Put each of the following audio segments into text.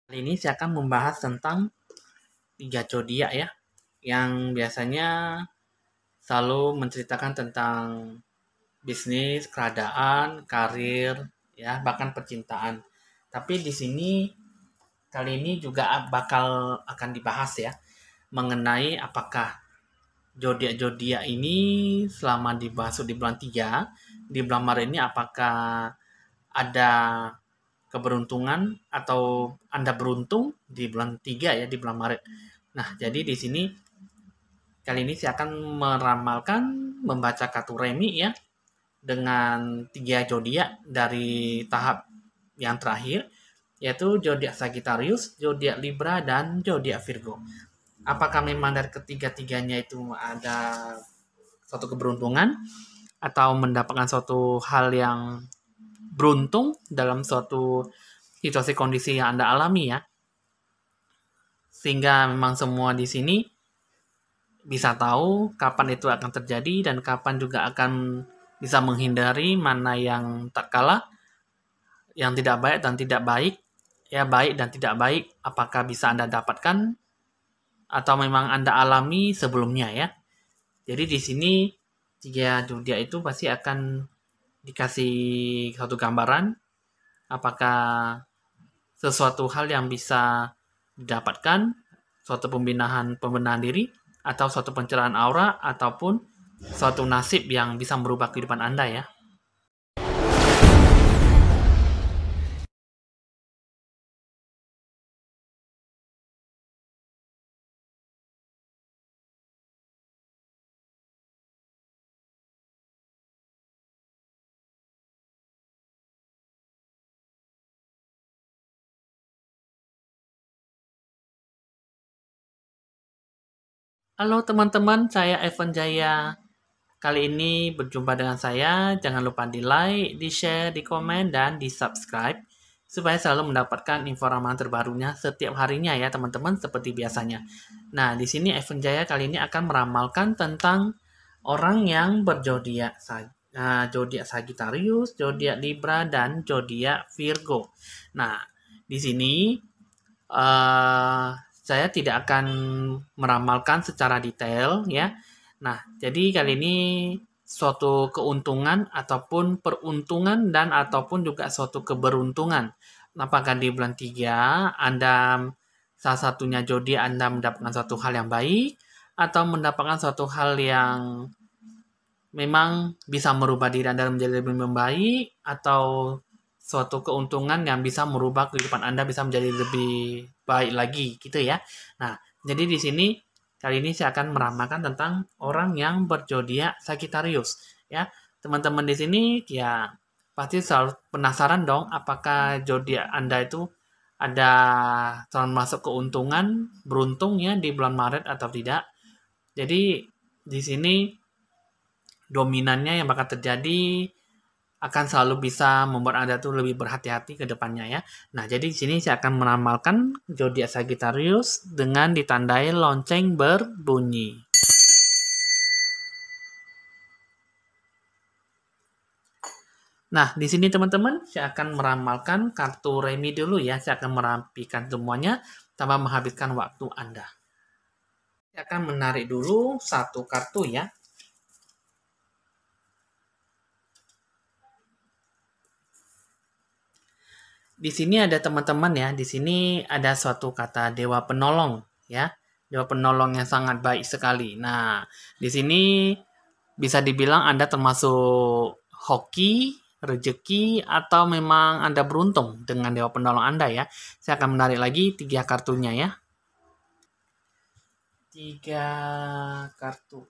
Kali ini saya akan membahas tentang tiga zodiak ya, yang biasanya selalu menceritakan tentang bisnis, keadaan, karir, ya, bahkan percintaan. Tapi di sini kali ini juga akan dibahas ya mengenai apakah zodiak-zodiak ini selama dibahas di bulan 3, di bulan Maret ini apakah ada keberuntungan atau Anda beruntung di bulan 3 ya, di bulan Maret. Nah, jadi di sini kali ini saya akan meramalkan membaca kartu remi ya dengan tiga zodiak dari tahap yang terakhir, yaitu zodiak Sagittarius, zodiak Libra, dan zodiak Virgo. Apakah memang dari ketiga-tiganya itu ada suatu keberuntungan atau mendapatkan suatu hal yang beruntung dalam suatu situasi kondisi yang Anda alami ya. Sehingga memang semua di sini bisa tahu kapan itu akan terjadi dan kapan juga akan bisa menghindari mana yang tak kalah, yang tidak baik dan tidak baik, ya baik dan tidak baik, apakah bisa Anda dapatkan atau memang Anda alami sebelumnya ya. Jadi di sini tiga zodiak itu pasti akan dikasih satu gambaran apakah sesuatu hal yang bisa didapatkan, suatu pembenahan diri, atau suatu pencerahan aura, ataupun suatu nasib yang bisa merubah kehidupan Anda ya. Halo teman-teman, saya Evan Jaya. Kali ini berjumpa dengan saya, jangan lupa di like, di share, di komen, dan di subscribe supaya selalu mendapatkan informasi terbarunya setiap harinya ya teman-teman seperti biasanya. Nah, di sini Evan Jaya kali ini akan meramalkan tentang orang yang berzodiak zodiak Sagittarius, zodiak Libra, dan zodiak Virgo. Nah, di sini saya tidak akan meramalkan secara detail ya. Nah, jadi kali ini suatu keuntungan ataupun peruntungan dan ataupun juga suatu keberuntungan. Apakah di bulan 3 Anda salah satunya zodiak Anda mendapatkan suatu hal yang baik atau mendapatkan suatu hal yang memang bisa merubah diri Anda menjadi lebih membaik atau suatu keuntungan yang bisa merubah kehidupan Anda bisa menjadi lebih baik lagi gitu ya. Nah, jadi di sini kali ini saya akan meramalkan tentang orang yang berzodiak Sagittarius ya. Teman-teman di sini ya pasti selalu penasaran dong apakah zodiak Anda itu ada termasuk keuntungan beruntung ya di bulan Maret atau tidak. Jadi di sini dominannya yang bakal terjadi akan selalu bisa membuat Anda tuh lebih berhati-hati ke depannya ya. Nah, jadi di sini saya akan meramalkan zodiak Sagittarius dengan ditandai lonceng berbunyi. Nah, di sini teman-teman, saya akan meramalkan kartu remi dulu ya. Saya akan merapikan semuanya tanpa menghabiskan waktu Anda. Saya akan menarik dulu satu kartu ya. Di sini ada teman-teman ya, di sini ada suatu kata dewa penolong ya. Dewa penolong yang sangat baik sekali. Nah, di sini bisa dibilang Anda termasuk hoki, rezeki, atau memang Anda beruntung dengan dewa penolong Anda ya. Saya akan menarik lagi tiga kartunya ya. Tiga kartu.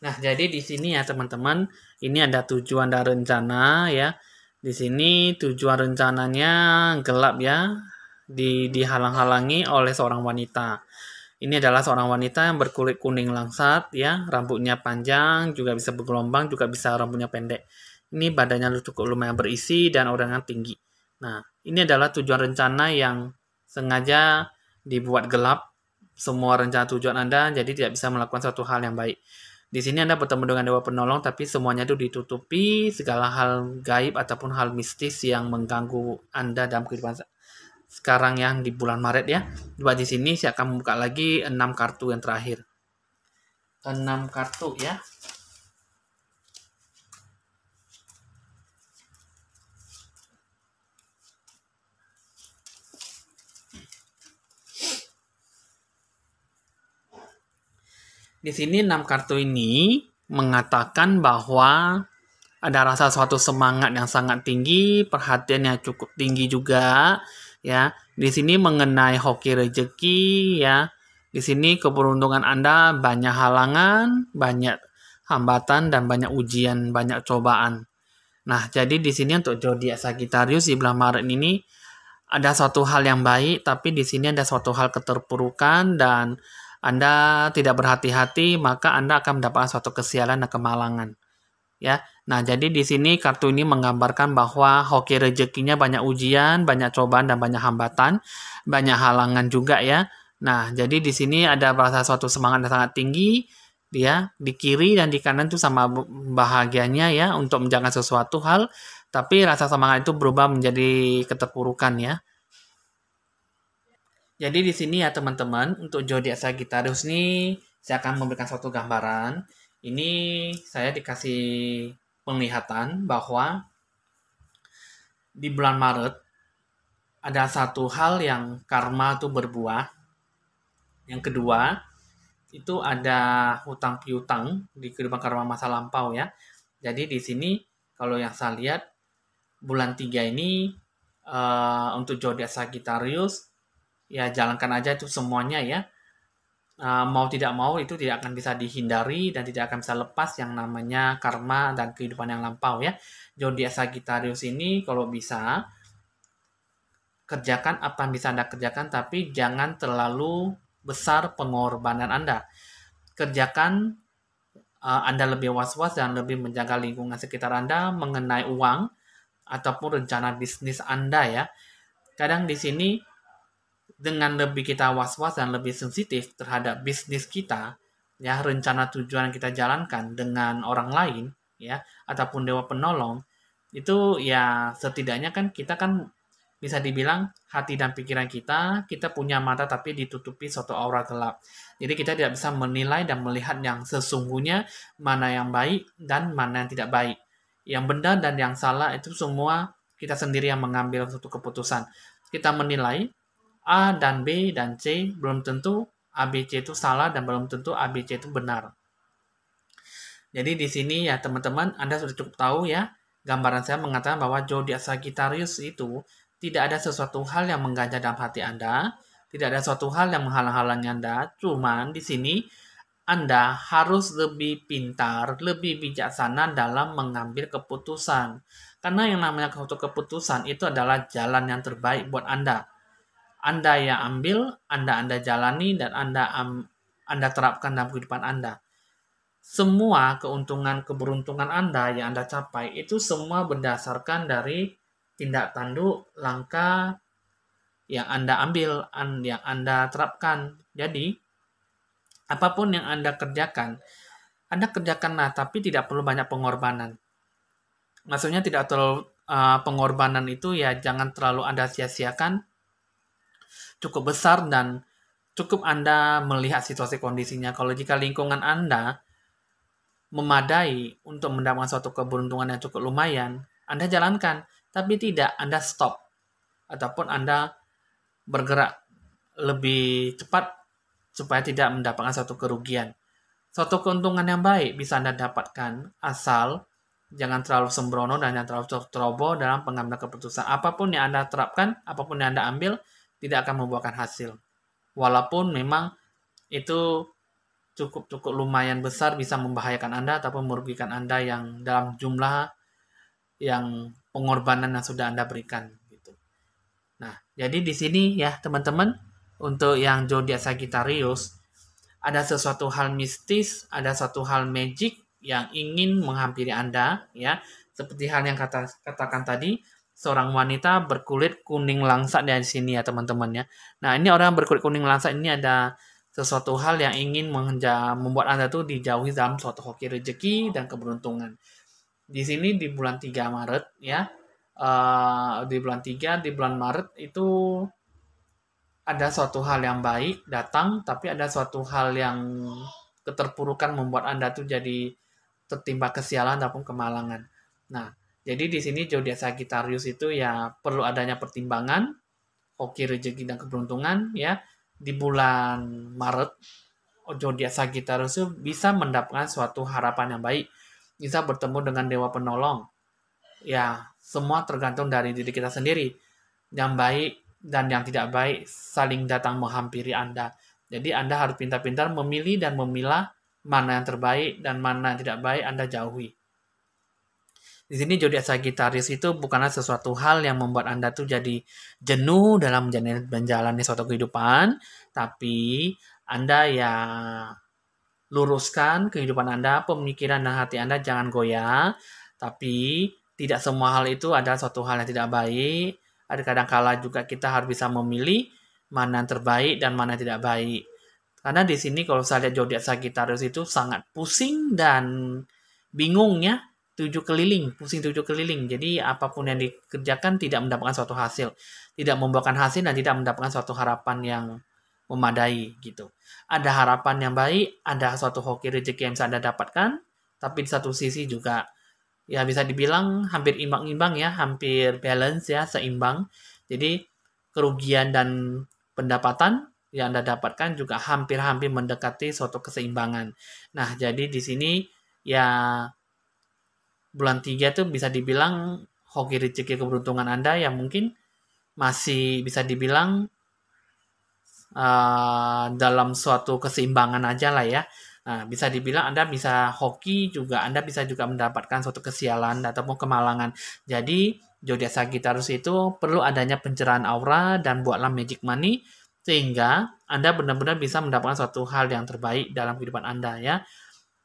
Nah, jadi di sini ya teman-teman, ini ada tujuan dan rencana ya. Di sini tujuan rencananya gelap ya, dihalang-halangi oleh seorang wanita. Ini adalah seorang wanita yang berkulit kuning langsat ya, rambutnya panjang, juga bisa bergelombang, juga bisa rambutnya pendek. Ini badannya cukup lumayan berisi dan orangnya tinggi. Nah, ini adalah tujuan rencana yang sengaja dibuat gelap semua rencana tujuan Anda, jadi tidak bisa melakukan suatu hal yang baik. Di sini Anda bertemu dengan dewa penolong, tapi semuanya itu ditutupi segala hal gaib ataupun hal mistis yang mengganggu Anda dalam kehidupan sekarang yang di bulan Maret ya. Coba di sini saya akan membuka lagi 6 kartu yang terakhir. 6 kartu ya. Di sini 6 kartu ini mengatakan bahwa ada rasa suatu semangat yang sangat tinggi, perhatian yang cukup tinggi juga, ya. Di sini mengenai hoki rezeki, ya. Di sini keberuntungan Anda banyak halangan, banyak hambatan dan banyak ujian, banyak cobaan. Nah, jadi di sini untuk zodiak Sagittarius di bulan Maret ini ada suatu hal yang baik, tapi di sini ada suatu hal keterpurukan dan Anda tidak berhati-hati, maka Anda akan mendapatkan suatu kesialan dan kemalangan. Ya, nah jadi di sini kartu ini menggambarkan bahwa hoki rezekinya banyak ujian, banyak cobaan dan banyak hambatan, banyak halangan juga ya. Nah, jadi di sini ada rasa suatu semangat yang sangat tinggi, dia di kiri dan di kanan tuh sama bahagianya ya untuk menjaga sesuatu hal, tapi rasa semangat itu berubah menjadi keterpurukan ya. Jadi di sini ya teman-teman, untuk zodiak Sagittarius ini saya akan memberikan suatu gambaran. Ini saya dikasih penglihatan bahwa di bulan Maret ada satu hal yang karma itu berbuah. Yang kedua, itu ada hutang piutang di kehidupan karma masa lampau ya. Jadi di sini kalau yang saya lihat bulan 3 ini untuk zodiak Sagittarius ya jalankan aja itu semuanya ya. Mau tidak mau itu tidak akan bisa dihindari dan tidak akan bisa lepas yang namanya karma dan kehidupan yang lampau ya. Zodiak Sagittarius ini kalau bisa kerjakan apa yang bisa Anda kerjakan tapi jangan terlalu besar pengorbanan Anda. Kerjakan Anda lebih was-was dan lebih menjaga lingkungan sekitar Anda mengenai uang ataupun rencana bisnis Anda ya. Kadang di sini dengan lebih kita was-was dan lebih sensitif terhadap bisnis kita, ya rencana tujuan yang kita jalankan dengan orang lain, ya ataupun dewa penolong, itu ya setidaknya kan kita kan bisa dibilang hati dan pikiran kita punya mata tapi ditutupi suatu aura gelap. Jadi kita tidak bisa menilai dan melihat yang sesungguhnya mana yang baik dan mana yang tidak baik. Yang benar dan yang salah itu semua kita sendiri yang mengambil suatu keputusan. Kita menilai A dan B dan C belum tentu A, B, C itu salah dan belum tentu A, B, C itu benar. Jadi di sini ya teman-teman Anda sudah cukup tahu ya gambaran saya mengatakan bahwa zodiak Sagittarius itu tidak ada sesuatu hal yang mengganjal dalam hati Anda, tidak ada sesuatu hal yang menghalang-halangi Anda. Cuman di sini Anda harus lebih pintar, lebih bijaksana dalam mengambil keputusan. Karena yang namanya suatu keputusan itu adalah jalan yang terbaik buat Anda. Anda yang ambil, Anda jalani, dan Anda terapkan dalam kehidupan Anda. Semua keuntungan, keberuntungan Anda yang Anda capai, itu semua berdasarkan dari tindak tanduk, langkah yang Anda ambil, yang Anda terapkan. Jadi, apapun yang Anda kerjakanlah, tapi tidak perlu banyak pengorbanan. Maksudnya tidak terlalu pengorbanan itu ya jangan terlalu Anda sia-siakan, cukup besar dan cukup Anda melihat situasi kondisinya. Kalau jika lingkungan Anda memadai untuk mendapatkan suatu keberuntungan yang cukup lumayan, Anda jalankan. Tapi tidak, Anda stop. Ataupun Anda bergerak lebih cepat supaya tidak mendapatkan suatu kerugian. Suatu keuntungan yang baik bisa Anda dapatkan asal jangan terlalu sembrono dan jangan terlalu ceroboh dalam pengambilan keputusan. Apapun yang Anda terapkan, apapun yang Anda ambil, tidak akan membuahkan hasil. Walaupun memang itu cukup lumayan besar bisa membahayakan Anda ataupun merugikan Anda yang dalam jumlah yang pengorbanan yang sudah Anda berikan gitu. Nah, jadi di sini ya teman-teman untuk yang zodiak Sagittarius ada sesuatu hal mistis, ada suatu hal magic yang ingin menghampiri Anda ya. Seperti hal yang katakan tadi, seorang wanita berkulit kuning langsat di sini ya teman-teman ya. Nah, ini orang berkulit kuning langsat ini ada sesuatu hal yang ingin membuat Anda tuh dijauhi dalam suatu hoki rezeki dan keberuntungan. Di sini di bulan 3 Maret ya, di bulan 3 di bulan Maret itu ada suatu hal yang baik datang, tapi ada suatu hal yang keterpurukan membuat Anda tuh jadi tertimpa kesialan ataupun kemalangan. Nah, jadi di sini zodiak Sagittarius itu ya perlu adanya pertimbangan, hoki rezeki dan keberuntungan ya. Di bulan Maret, zodiak Sagittarius itu bisa mendapatkan suatu harapan yang baik, bisa bertemu dengan dewa penolong. Ya, semua tergantung dari diri kita sendiri. Yang baik dan yang tidak baik saling datang menghampiri Anda. Jadi Anda harus pintar-pintar memilih dan memilah mana yang terbaik dan mana yang tidak baik Anda jauhi. Di sini zodiak Sagittarius itu bukanlah sesuatu hal yang membuat Anda tuh jadi jenuh dalam menjalani suatu kehidupan, tapi Anda ya luruskan kehidupan Anda, pemikiran dan hati Anda jangan goyah, tapi tidak semua hal itu adalah suatu hal yang tidak baik. Ada kadang-kala juga kita harus bisa memilih mana yang terbaik dan mana yang tidak baik. Karena di sini kalau saya lihat zodiak Sagittarius itu sangat pusing dan bingung ya, tujuh keliling, pusing tujuh keliling. Jadi apapun yang dikerjakan tidak mendapatkan suatu hasil, tidak membuahkan hasil dan tidak mendapatkan suatu harapan yang memadai gitu. Ada harapan yang baik, ada suatu hoki rezeki yang bisa Anda dapatkan, tapi di satu sisi juga ya bisa dibilang hampir imbang-imbang ya, hampir balance ya, seimbang. Jadi kerugian dan pendapatan yang Anda dapatkan juga hampir-hampir mendekati suatu keseimbangan. Nah, jadi di sini ya bulan 3 tuh bisa dibilang hoki rezeki keberuntungan Anda yang mungkin masih bisa dibilang dalam suatu keseimbangan aja lah ya. Nah, bisa dibilang Anda bisa hoki juga, Anda bisa juga mendapatkan suatu kesialan ataupun kemalangan. Jadi, zodiak Sagittarius itu perlu adanya pencerahan aura dan buatlah magic money sehingga Anda benar-benar bisa mendapatkan suatu hal yang terbaik dalam kehidupan Anda ya.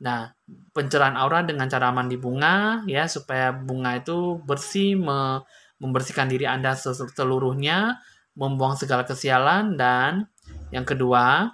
Nah, pencerahan aura dengan cara mandi bunga ya supaya bunga itu bersih membersihkan diri Anda seluruhnya, membuang segala kesialan dan yang kedua,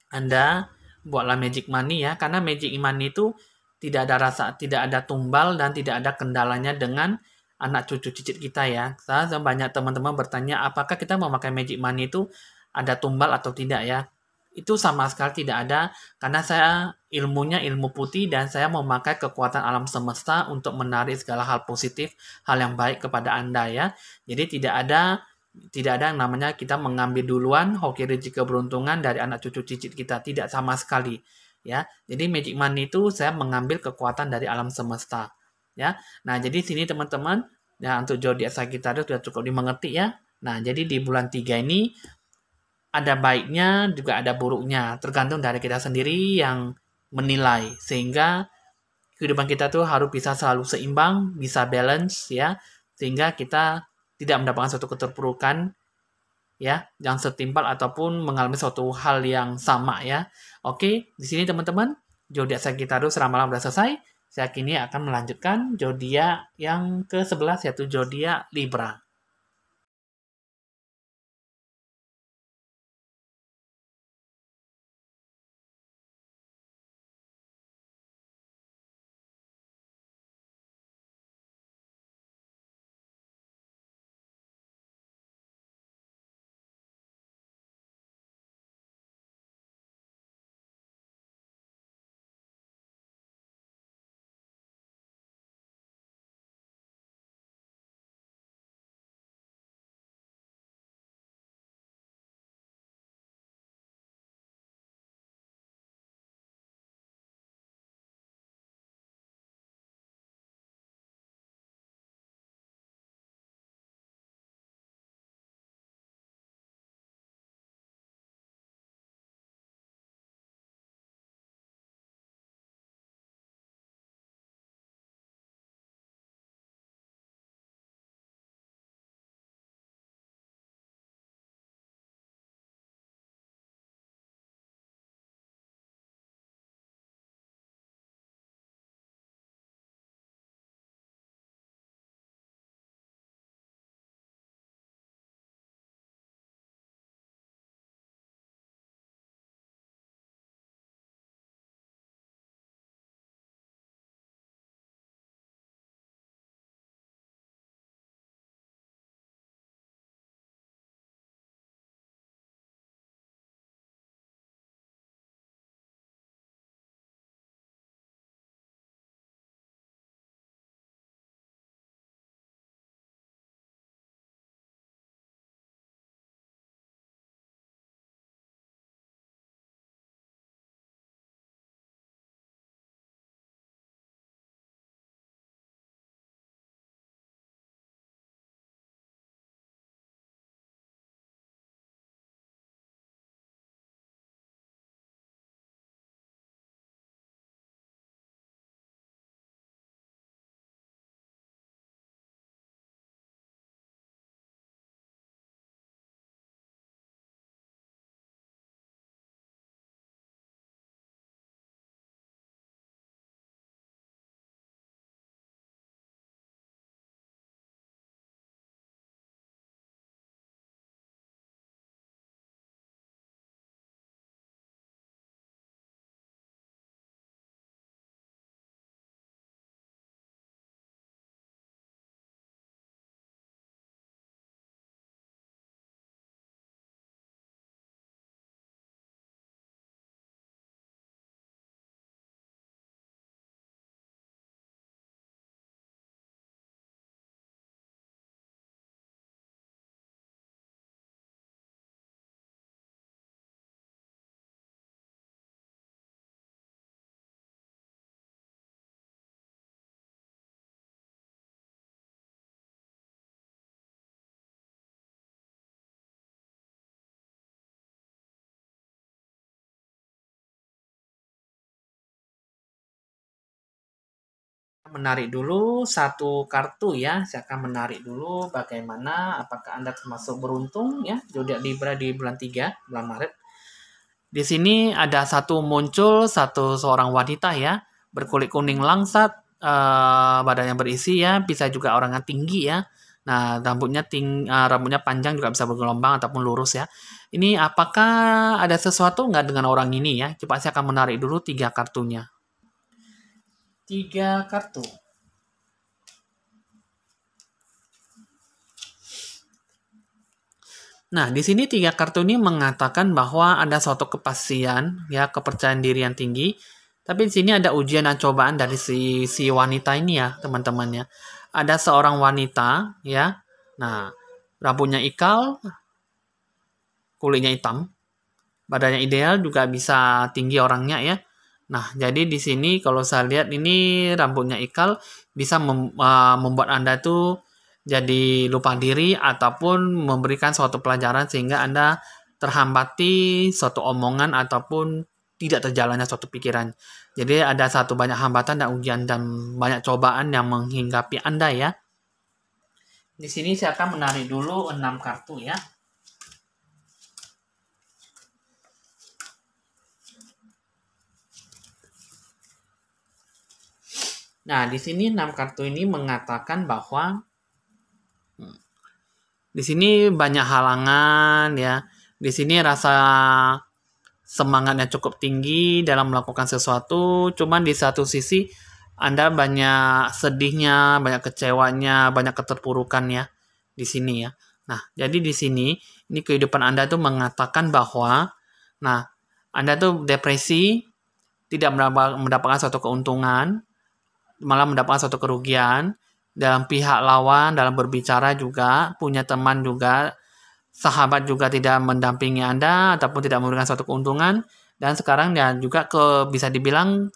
Anda buatlah magic money ya karena magic money itu tidak ada rasa, tidak ada tumbal dan tidak ada kendalanya dengan anak cucu cicit kita ya. Saya banyak teman-teman bertanya apakah kita memakai magic money itu ada tumbal atau tidak ya. Itu sama sekali tidak ada karena saya ilmunya ilmu putih dan saya memakai kekuatan alam semesta untuk menarik segala hal positif, hal yang baik kepada Anda ya. Jadi tidak ada yang namanya kita mengambil duluan hoki rezeki keberuntungan dari anak cucu cicit kita, tidak sama sekali ya. Jadi magic money itu saya mengambil kekuatan dari alam semesta ya. Nah, jadi sini teman-teman ya untuk zodiak Sagittarius sudah cukup dimengerti ya. Nah, jadi di bulan 3 ini ada baiknya juga ada buruknya, tergantung dari kita sendiri yang menilai sehingga kehidupan kita tuh harus bisa selalu seimbang, bisa balance ya, sehingga kita tidak mendapatkan suatu keterpurukan ya, yang setimpal ataupun mengalami suatu hal yang sama ya. Oke, di sini teman-teman, zodiak Sagittarius ramalan sudah selesai. Saya kini akan melanjutkan zodiak yang ke-11 yaitu zodiak Libra. Menarik dulu satu kartu ya. Saya akan menarik dulu bagaimana apakah Anda termasuk beruntung ya. Zodiak Libra di bulan 3, bulan Maret. Di sini ada satu muncul satu seorang wanita ya, berkulit kuning langsat, badannya berisi ya, bisa juga orangnya tinggi ya. Nah, rambutnya panjang juga bisa bergelombang ataupun lurus ya. Ini apakah ada sesuatu nggak dengan orang ini ya? Coba saya akan menarik dulu 3 kartunya. 3 kartu. Nah, di sini 3 kartu ini mengatakan bahwa ada suatu kepastian, ya, kepercayaan diri yang tinggi. Tapi di sini ada ujian dan cobaan dari si wanita ini ya, teman-teman ya. Ada seorang wanita, ya. Nah, rambutnya ikal, kulitnya hitam, badannya ideal juga bisa tinggi orangnya ya. Nah, jadi di sini kalau saya lihat ini rambutnya ikal bisa membuat Anda tuh jadi lupa diri ataupun memberikan suatu pelajaran sehingga Anda terhambati suatu omongan ataupun tidak terjalannya suatu pikiran. Jadi ada satu banyak hambatan dan ujian dan banyak cobaan yang menghinggapi Anda ya. Di sini saya akan menarik dulu 6 kartu ya. Nah, di sini 6 kartu ini mengatakan bahwa di sini banyak halangan ya. Di sini rasa semangatnya cukup tinggi dalam melakukan sesuatu, cuman di satu sisi Anda banyak sedihnya, banyak kecewanya, banyak keterpurukannya di sini ya. Nah, jadi di sini ini kehidupan Anda tuh mengatakan bahwa nah, Anda tuh depresi, tidak mendapatkan suatu keuntungan, malah mendapatkan suatu kerugian dalam pihak lawan, dalam berbicara juga, punya teman juga, sahabat juga tidak mendampingi Anda ataupun tidak memberikan suatu keuntungan, dan sekarang ya juga bisa dibilang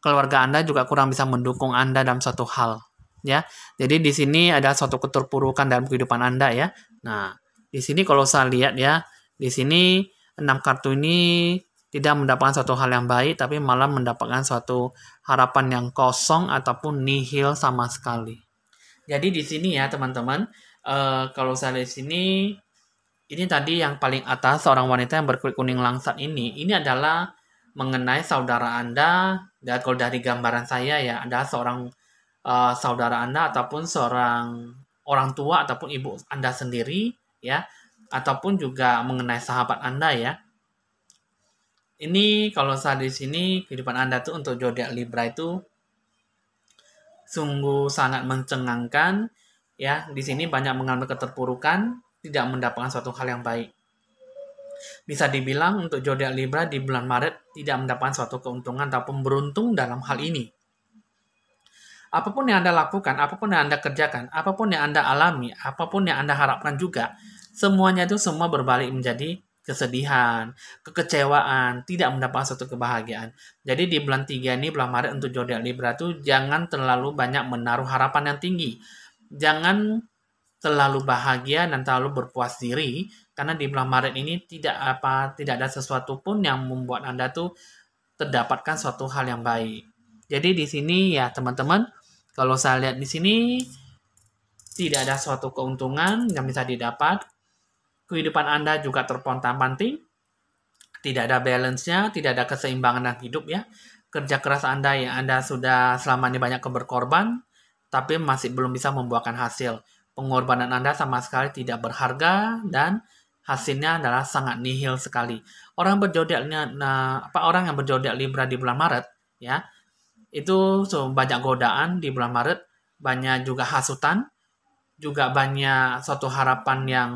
keluarga Anda juga kurang bisa mendukung Anda dalam suatu hal ya. Jadi di sini ada suatu keterpurukan dalam kehidupan Anda ya. Nah, di sini kalau saya lihat ya, di sini 6 kartu ini tidak mendapatkan suatu hal yang baik tapi malah mendapatkan suatu harapan yang kosong ataupun nihil sama sekali. Jadi di sini ya teman-teman, kalau saya lihat di sini, ini tadi yang paling atas seorang wanita yang berkulit kuning langsat ini adalah mengenai saudara Anda. Dan kalau dari gambaran saya ya, ada seorang saudara Anda ataupun seorang orang tua ataupun ibu Anda sendiri ya, ataupun juga mengenai sahabat Anda ya. Ini kalau saya di sini kehidupan Anda tuh untuk zodiak Libra itu sungguh sangat mencengangkan ya. Di sini banyak mengalami keterpurukan, tidak mendapatkan suatu hal yang baik. Bisa dibilang untuk zodiak Libra di bulan Maret tidak mendapatkan suatu keuntungan ataupun beruntung dalam hal ini. Apapun yang Anda lakukan, apapun yang Anda kerjakan, apapun yang Anda alami, apapun yang Anda harapkan juga, semuanya itu semua berbalik menjadi kesedihan, kekecewaan, tidak mendapatkan suatu kebahagiaan. Jadi di bulan 3 ini, bulan Maret untuk zodiak Libra itu jangan terlalu banyak menaruh harapan yang tinggi. Jangan terlalu bahagia dan terlalu berpuas diri karena di bulan Maret ini tidak ada sesuatu pun yang membuat Anda tuh terdapatkan suatu hal yang baik. Jadi di sini ya teman-teman, kalau saya lihat di sini tidak ada suatu keuntungan yang bisa didapat. Kehidupan Anda juga terpontang-panting, tidak ada balance-nya, tidak ada keseimbangan dalam hidup ya. Kerja keras Anda yang Anda sudah selama ini banyak berkorban, tapi masih belum bisa membuahkan hasil. Pengorbanan Anda sama sekali tidak berharga dan hasilnya adalah sangat nihil sekali. Orang orang yang berjodiak Libra di bulan Maret ya, itu banyak godaan di bulan Maret, banyak juga hasutan, juga banyak suatu harapan yang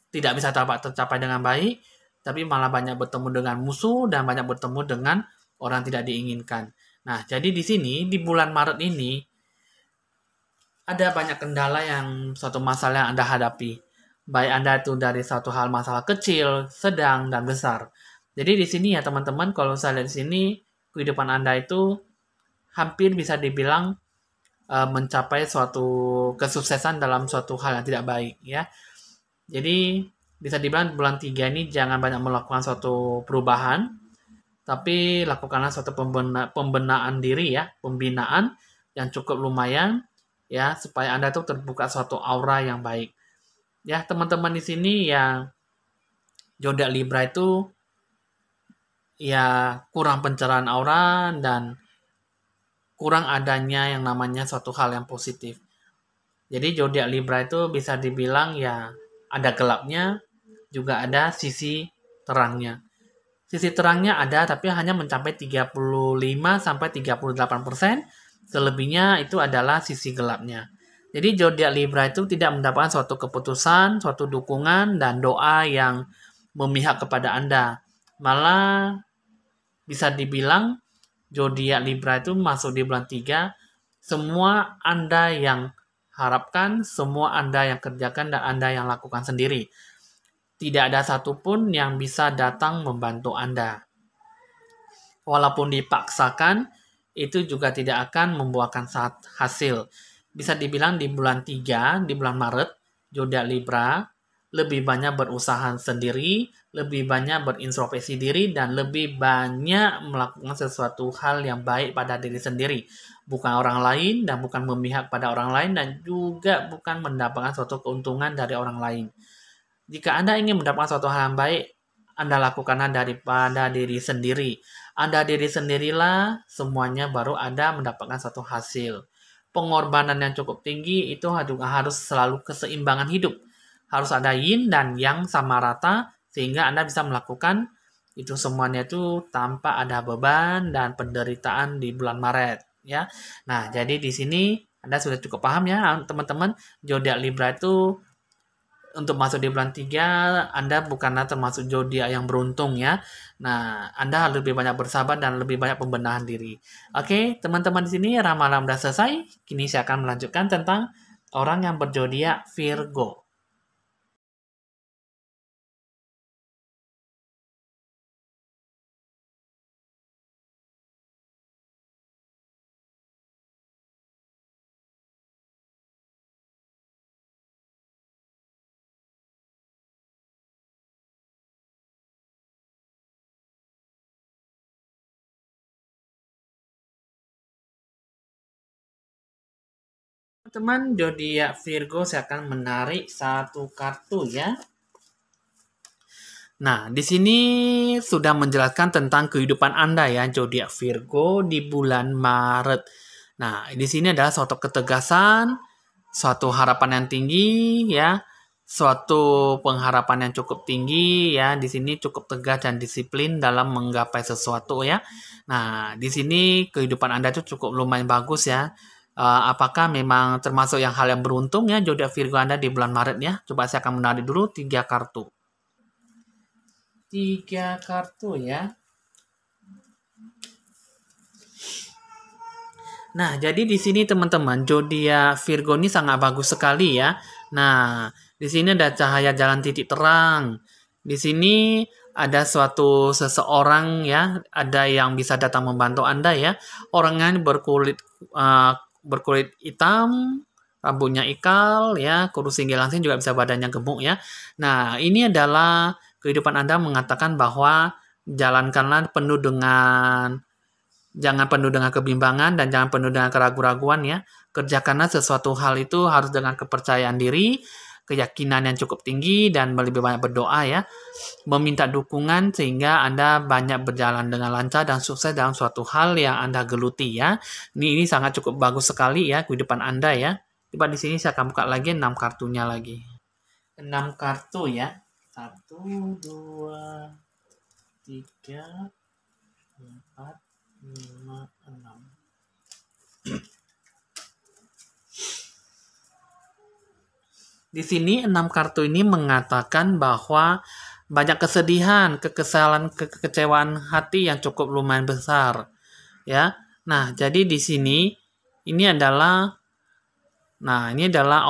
tidak bisa tercapai dengan baik, tapi malah banyak bertemu dengan musuh dan banyak bertemu dengan orang tidak diinginkan. Nah, jadi di sini di bulan Maret ini ada banyak kendala yang suatu masalah yang Anda hadapi. Baik Anda itu dari satu hal masalah kecil, sedang, dan besar. Jadi di sini ya teman-teman, kalau saya lihat di sini, kehidupan Anda itu hampir bisa dibilang mencapai suatu kesuksesan dalam suatu hal yang tidak baik ya. Jadi bisa dibilang bulan 3 ini jangan banyak melakukan suatu perubahan, tapi lakukanlah suatu pembinaan diri ya, pembinaan yang cukup lumayan ya, supaya Anda tuh terbuka suatu aura yang baik. Ya, teman-teman di sini yang zodiak Libra itu ya kurang pencerahan aura dan kurang adanya yang namanya suatu hal yang positif. Jadi zodiak Libra itu bisa dibilang ya ada gelapnya, juga ada sisi terangnya. Sisi terangnya ada tapi hanya mencapai 35 sampai 38%. Selebihnya itu adalah sisi gelapnya. Jadi zodiak Libra itu tidak mendapatkan suatu keputusan, suatu dukungan dan doa yang memihak kepada Anda. Malah bisa dibilang zodiak Libra itu masuk di bulan 3, semua Anda yang harapkan, semua Anda yang kerjakan dan Anda yang lakukan sendiri. Tidak ada satupun yang bisa datang membantu Anda. Walaupun dipaksakan, itu juga tidak akan membuahkan hasil. Bisa dibilang di bulan 3, di bulan Maret, zodiak Libra lebih banyak berusaha sendiri, lebih banyak berintrospeksi diri, dan lebih banyak melakukan sesuatu hal yang baik pada diri sendiri. Bukan orang lain, dan bukan memihak pada orang lain, dan juga bukan mendapatkan suatu keuntungan dari orang lain. Jika Anda ingin mendapatkan suatu hal yang baik, Anda lakukanlah daripada diri sendiri. Anda diri sendirilah, semuanya baru Anda mendapatkan suatu hasil. Pengorbanan yang cukup tinggi itu juga harus selalu keseimbangan hidup. Harus ada yin dan yang sama rata, sehingga Anda bisa melakukan itu semuanya itu tanpa ada beban dan penderitaan di bulan Maret. Ya, nah jadi di sini Anda sudah cukup paham ya teman-teman, zodiak Libra itu untuk masuk di bulan 3, Anda bukanlah termasuk zodiak yang beruntung ya. Nah, Anda harus lebih banyak bersabar dan lebih banyak pembenahan diri. Oke, teman-teman di sini ramalan sudah selesai. Kini saya akan melanjutkan tentang orang yang berzodiak Virgo. Teman-teman, zodiak Virgo saya akan menarik satu kartu ya. Nah, di sini sudah menjelaskan tentang kehidupan Anda ya, zodiak Virgo di bulan Maret. Nah, di sini adalah suatu ketegasan, suatu harapan yang tinggi ya, suatu pengharapan yang cukup tinggi ya. Di sini cukup tegas dan disiplin dalam menggapai sesuatu ya. Nah, di sini kehidupan Anda itu cukup lumayan bagus ya. Apakah memang termasuk yang hal yang beruntung ya zodiak Virgo Anda di bulan Maret ya? Coba saya akan menarik dulu 3 kartu. 3 kartu ya. Nah, jadi di sini teman-teman, zodiak Virgo ini sangat bagus sekali ya. Nah, di sini ada cahaya jalan titik terang. Di sini ada suatu seseorang ya, ada yang bisa datang membantu Anda ya. Orangnya berkulit hitam, rambutnya ikal ya, kurus tinggi langsing juga bisa badannya gemuk ya. Nah, ini adalah kehidupan Anda mengatakan bahwa jalankanlah penuh dengan jangan penuh dengan kebimbangan dan jangan penuh dengan keraguan-raguan ya. Kerjakanlah sesuatu hal itu harus dengan kepercayaan diri, keyakinan yang cukup tinggi dan lebih banyak berdoa ya. Meminta dukungan sehingga Anda banyak berjalan dengan lancar dan sukses dalam suatu hal yang Anda geluti ya. Ini sangat cukup bagus sekali ya kehidupan Anda ya. Coba di sini saya akan buka lagi 6 kartunya lagi. 6 kartu ya. 1, 2, 3, 4, 5, 6. Di sini 6 kartu ini mengatakan bahwa banyak kesedihan, kekesalan, kekecewaan hati yang cukup lumayan besar. Ya. Nah, jadi di sini ini adalah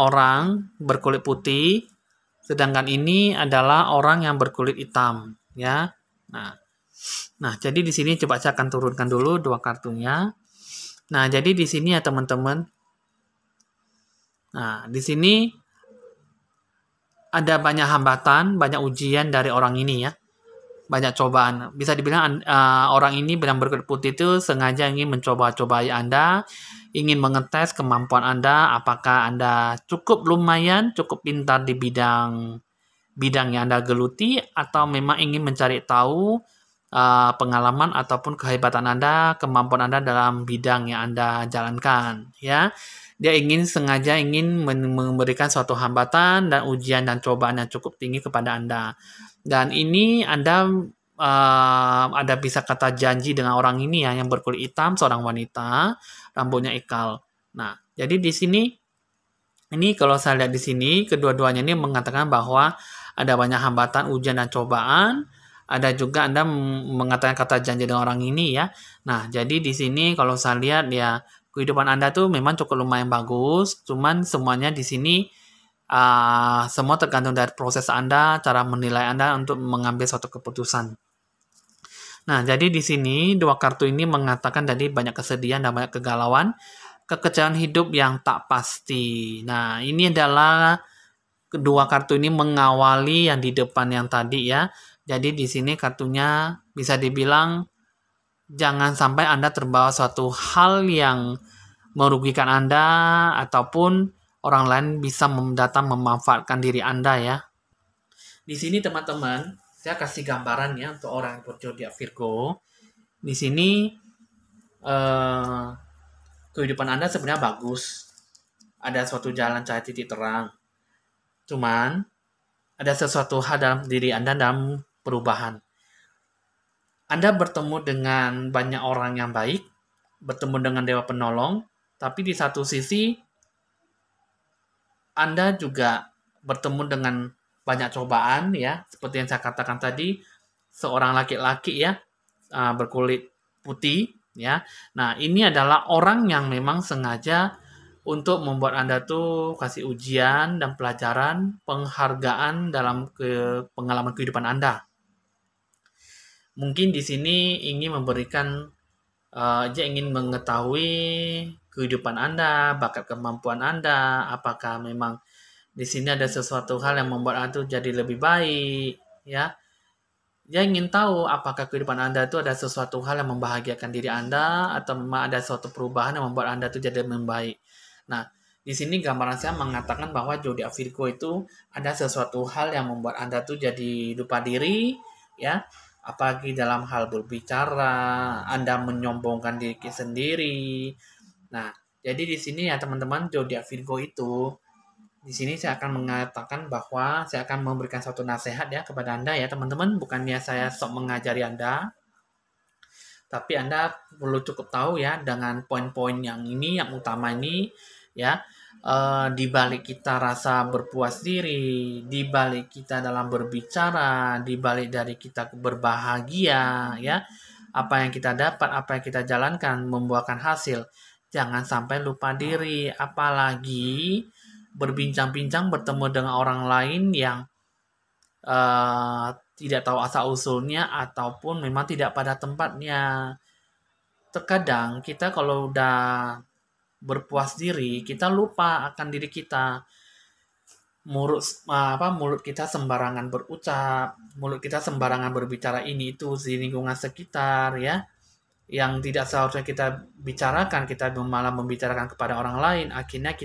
orang berkulit putih, sedangkan ini adalah orang yang berkulit hitam, ya. Nah, jadi di sini coba saya akan turunkan dulu 2 kartunya. Nah, jadi di sini ya teman-teman. Nah, di sini ada banyak hambatan, banyak ujian dari orang ini ya. banyak cobaan. Bisa dibilang orang ini yang berkulit putih itu sengaja ingin mencoba-cobai Anda, ingin mengetes kemampuan Anda, apakah Anda cukup lumayan, cukup pintar di bidang yang Anda geluti, atau memang ingin mencari tahu pengalaman ataupun kehebatan Anda, kemampuan Anda dalam bidang yang Anda jalankan, ya. Dia sengaja ingin memberikan suatu hambatan dan ujian dan cobaan yang cukup tinggi kepada Anda. Dan ini Anda bisa kata janji dengan orang ini ya, yang berkulit hitam, seorang wanita, rambutnya ikal. Nah, jadi di sini ini kalau saya lihat di sini, kedua-duanya ini mengatakan bahwa ada banyak hambatan, ujian, dan cobaan. Ada juga Anda mengatakan kata janji dengan orang ini ya. Nah, jadi di sini kalau saya lihat ya, kehidupan Anda tuh memang cukup lumayan bagus. Cuman semuanya di sini semua tergantung dari proses Anda, cara menilai Anda untuk mengambil suatu keputusan. Nah, jadi di sini dua kartu ini mengatakan tadi banyak kesedihan dan banyak kegalauan, kekecewaan hidup yang tak pasti. Nah, ini adalah kedua kartu ini mengawali yang di depan yang tadi ya. Jadi di sini kartunya bisa dibilang jangan sampai Anda terbawa suatu hal yang merugikan Anda ataupun orang lain bisa datang memanfaatkan diri Anda ya. Di sini teman-teman, saya kasih gambaran ya untuk orang yang berzodiak Virgo. Di sini eh, kehidupan Anda sebenarnya bagus. Ada suatu jalan cahaya titik terang. Cuman ada sesuatu hal dalam diri Anda dalam perubahan. Anda bertemu dengan banyak orang yang baik, bertemu dengan dewa penolong, tapi di satu sisi Anda juga bertemu dengan banyak cobaan ya, seperti yang saya katakan tadi, seorang laki-laki ya, berkulit putih ya. Nah, ini adalah orang yang memang sengaja untuk membuat Anda tuh kasih ujian dan pelajaran, penghargaan dalam pengalaman kehidupan Anda. Mungkin di sini ingin memberikan, dia ingin mengetahui kehidupan Anda, bakat kemampuan Anda, apakah memang di sini ada sesuatu hal yang membuat Anda tuh jadi lebih baik, ya. Dia ingin tahu apakah kehidupan Anda itu ada sesuatu hal yang membahagiakan diri Anda atau memang ada suatu perubahan yang membuat Anda itu jadi lebih baik. Nah, di sini gambaran saya mengatakan bahwa zodiak Virgo itu ada sesuatu hal yang membuat Anda tuh jadi lupa diri, ya. Apalagi dalam hal berbicara, Anda menyombongkan diri sendiri. Nah, jadi di sini ya teman-teman, zodiak Virgo itu di sini saya akan mengatakan bahwa saya akan memberikan suatu nasihat ya kepada Anda ya teman-teman. Bukannya saya sok mengajari Anda, tapi Anda perlu cukup tahu ya dengan poin-poin yang ini, yang utama ini ya. Di balik kita rasa berpuas diri, di balik kita dalam berbicara, di balik dari kita berbahagia ya, apa yang kita dapat, apa yang kita jalankan membuahkan hasil. Jangan sampai lupa diri, apalagi berbincang-bincang bertemu dengan orang lain yang tidak tahu asal-usulnya ataupun memang tidak pada tempatnya. Terkadang kita kalau udah berpuas diri, kita lupa akan diri kita. Mulut kita sembarangan berucap, mulut kita sembarangan berbicara ini itu di lingkungan sekitar ya. Yang tidak seharusnya kita bicarakan, kita malah membicarakan kepada orang lain, akhirnya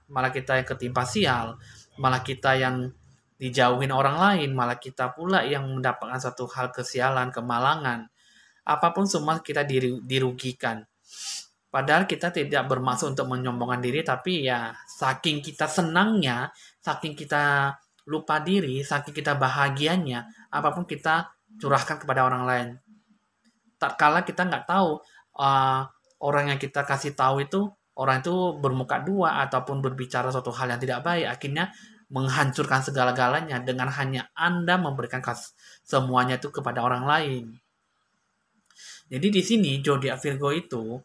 malah kita yang ketimpa sial, malah kita yang dijauhin orang lain, malah kita pula yang mendapatkan satu hal kesialan, kemalangan, apapun semua kita dirugikan. Padahal kita tidak bermaksud untuk menyombongkan diri, tapi ya saking kita senangnya, saking kita lupa diri, saking kita bahagianya, apapun kita curahkan kepada orang lain. Tak kala kita nggak tahu orang yang kita kasih tahu itu orang itu bermuka dua ataupun berbicara suatu hal yang tidak baik, akhirnya menghancurkan segala-galanya dengan hanya Anda memberikan semuanya itu kepada orang lain. Jadi di sini zodiak Virgo itu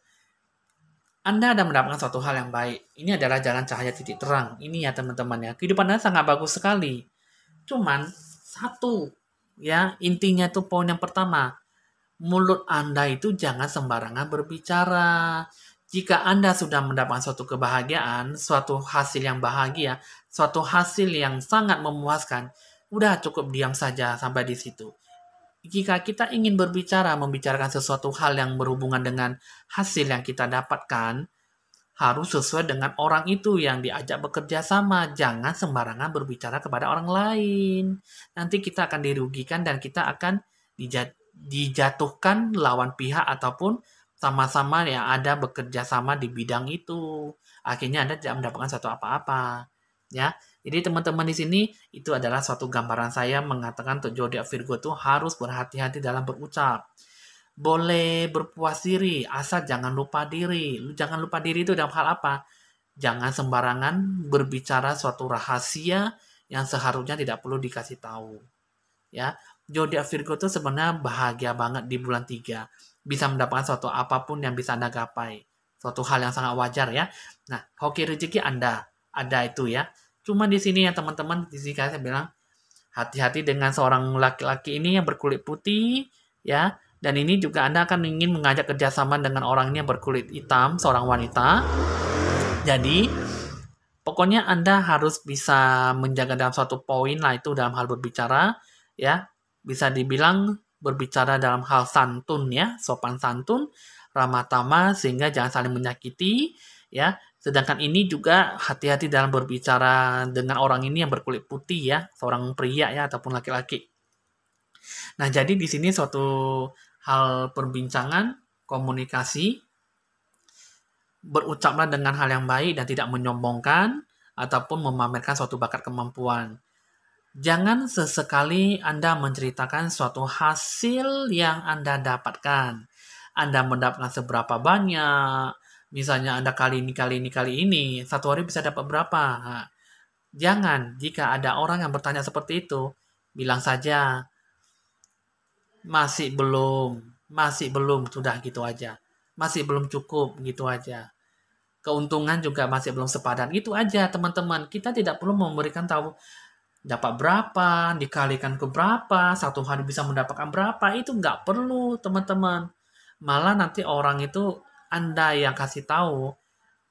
Anda ada mendapatkan suatu hal yang baik. Ini adalah jalan cahaya titik terang. Ini ya teman-teman ya. Kehidupan Anda sangat bagus sekali. Cuman satu ya intinya itu poin yang pertama. Mulut Anda itu jangan sembarangan berbicara. Jika Anda sudah mendapatkan suatu kebahagiaan, suatu hasil yang bahagia, suatu hasil yang sangat memuaskan, udah cukup diam saja sampai di situ. Jika kita ingin membicarakan sesuatu hal yang berhubungan dengan hasil yang kita dapatkan, harus sesuai dengan orang itu yang diajak bekerja sama. Jangan sembarangan berbicara kepada orang lain. Nanti kita akan dirugikan dan kita akan dijatuhkan lawan pihak ataupun sama-sama yang ada bekerja sama di bidang itu. Akhirnya Anda tidak mendapatkan satu apa-apa. Ya, jadi teman-teman di sini itu adalah suatu gambaran saya mengatakan untuk zodiak Virgo itu harus berhati-hati dalam berucap. Boleh berpuas diri, asal jangan lupa diri. Jangan lupa diri itu dalam hal apa? Jangan sembarangan berbicara suatu rahasia yang seharusnya tidak perlu dikasih tahu. Ya, zodiak Virgo itu sebenarnya bahagia banget di bulan 3. Bisa mendapatkan suatu apapun yang bisa Anda gapai. Suatu hal yang sangat wajar ya. Nah, hoki rezeki Anda ada itu ya. Cuma di sini ya teman-teman, di sini saya bilang hati-hati dengan seorang laki-laki ini yang berkulit putih ya. Dan ini juga Anda akan ingin mengajak kerjasama dengan orang ini yang berkulit hitam, seorang wanita. Jadi, pokoknya Anda harus bisa menjaga dalam suatu poin lah itu dalam hal berbicara, ya. Bisa dibilang berbicara dalam hal santun ya, sopan santun, ramah tamah sehingga jangan saling menyakiti, ya. Sedangkan ini juga hati-hati dalam berbicara dengan orang ini yang berkulit putih ya, seorang pria ya ataupun laki-laki. Nah, jadi di sini suatu hal perbincangan, komunikasi, berucaplah dengan hal yang baik dan tidak menyombongkan ataupun memamerkan suatu bakat kemampuan. Jangan sesekali Anda menceritakan suatu hasil yang Anda dapatkan. Anda mendapatkan seberapa banyak, misalnya Anda kali ini, satu hari bisa dapat berapa. Nah, jangan, jika ada orang yang bertanya seperti itu, bilang saja, masih belum, sudah gitu aja. Masih belum cukup, gitu aja. Keuntungan juga masih belum sepadan. Itu aja, teman-teman. Kita tidak perlu memberikan tahu dapat berapa, dikalikan ke berapa, satu hari bisa mendapatkan berapa. Itu nggak perlu, teman-teman. Malah nanti orang itu Anda yang kasih tahu,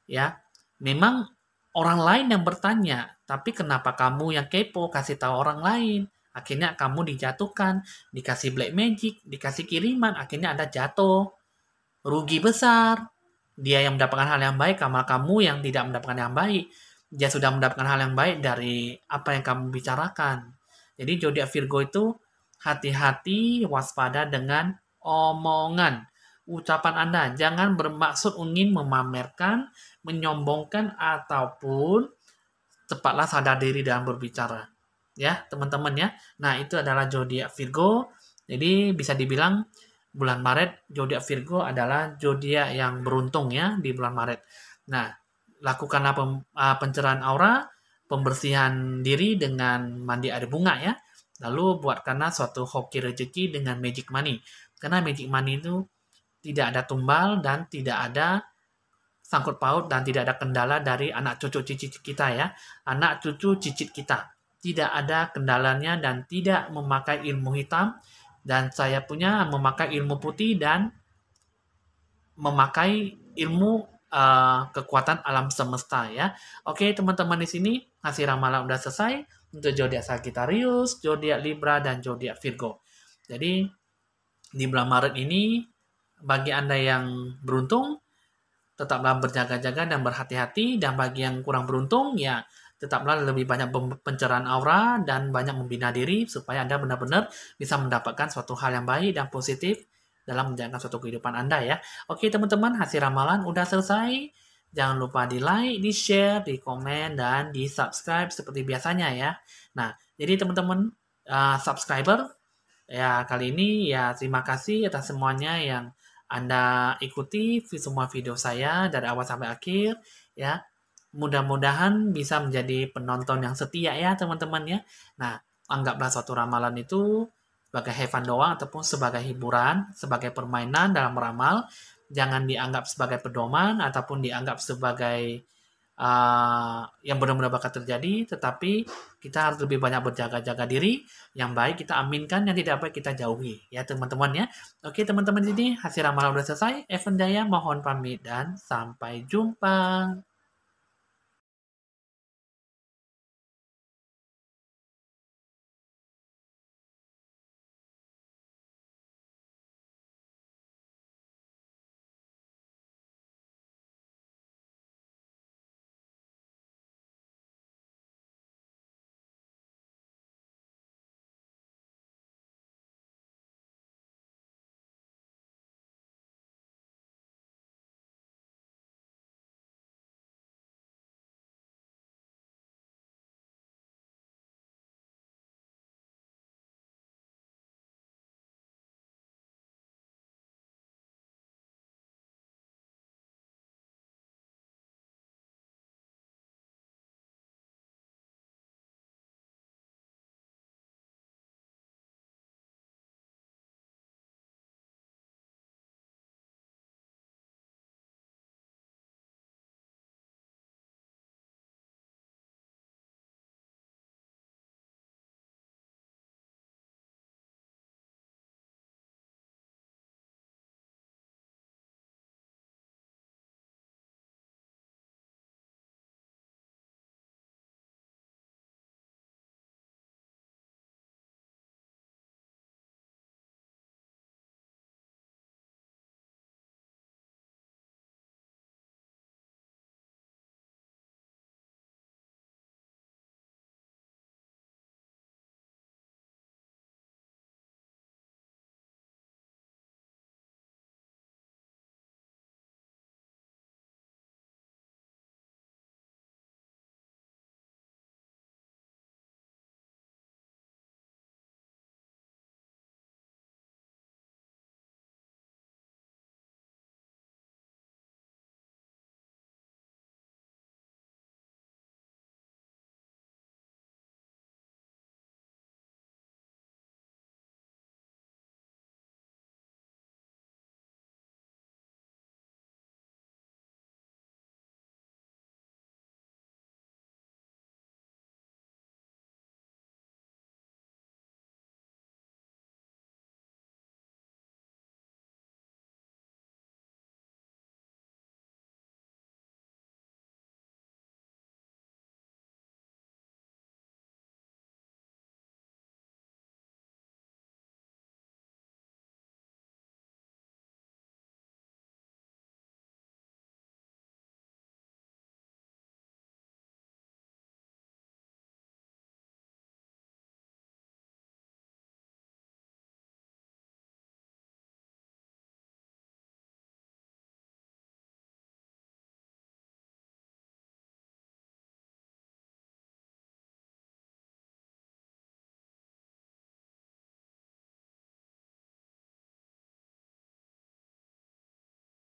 ya. Memang orang lain yang bertanya, tapi kenapa kamu yang kepo kasih tahu orang lain? Akhirnya kamu dijatuhkan, dikasih black magic, dikasih kiriman, akhirnya Anda jatuh. Rugi besar. Dia yang mendapatkan hal yang baik, kamu yang tidak mendapatkan yang baik. Dia sudah mendapatkan hal yang baik dari apa yang kamu bicarakan. Jadi zodiak Virgo itu hati-hati, waspada dengan omongan. Ucapan Anda jangan bermaksud ingin memamerkan, menyombongkan, ataupun cepatlah sadar diri dalam berbicara. Ya, teman-teman ya. Nah, itu adalah zodiak Virgo. Jadi bisa dibilang bulan Maret zodiak Virgo adalah zodiak yang beruntung ya di bulan Maret. Nah, lakukanlah pencerahan aura, pembersihan diri dengan mandi air bunga ya. Lalu buatkanlah suatu hoki rezeki dengan magic money. Karena magic money itu tidak ada tumbal dan tidak ada sangkut paut dan tidak ada kendala dari anak cucu cicit kita ya. Anak cucu cicit kita. Tidak ada kendalanya dan tidak memakai ilmu hitam. Dan saya punya memakai ilmu putih dan memakai ilmu kekuatan alam semesta ya. Oke teman-teman di sini hasil ramalan udah selesai untuk zodiak Sagittarius, zodiak Libra dan zodiak Virgo. Jadi di bulan Maret ini bagi Anda yang beruntung tetaplah berjaga-jaga dan berhati-hati, dan bagi yang kurang beruntung ya tetaplah lebih banyak pencerahan aura dan banyak membina diri supaya Anda benar-benar bisa mendapatkan suatu hal yang baik dan positif dalam menjalankan suatu kehidupan Anda ya. Oke teman-teman, hasil ramalan udah selesai. Jangan lupa di like, di share, di komen, dan di subscribe seperti biasanya ya. Nah, jadi teman-teman subscriber, ya kali ini ya terima kasih atas semuanya yang Anda ikuti semua video saya dari awal sampai akhir ya. Mudah-mudahan bisa menjadi penonton yang setia ya teman-teman ya. Nah, anggaplah suatu ramalan itu sebagai have fun doang ataupun sebagai hiburan, sebagai permainan dalam meramal. Jangan dianggap sebagai pedoman ataupun dianggap sebagai yang benar-benar bakal terjadi, tetapi kita harus lebih banyak berjaga-jaga diri. Yang baik kita aminkan, yang tidak baik kita jauhi ya teman-teman ya. Oke teman-teman, di sini hasil ramalan sudah selesai. Evan Jaya mohon pamit dan sampai jumpa.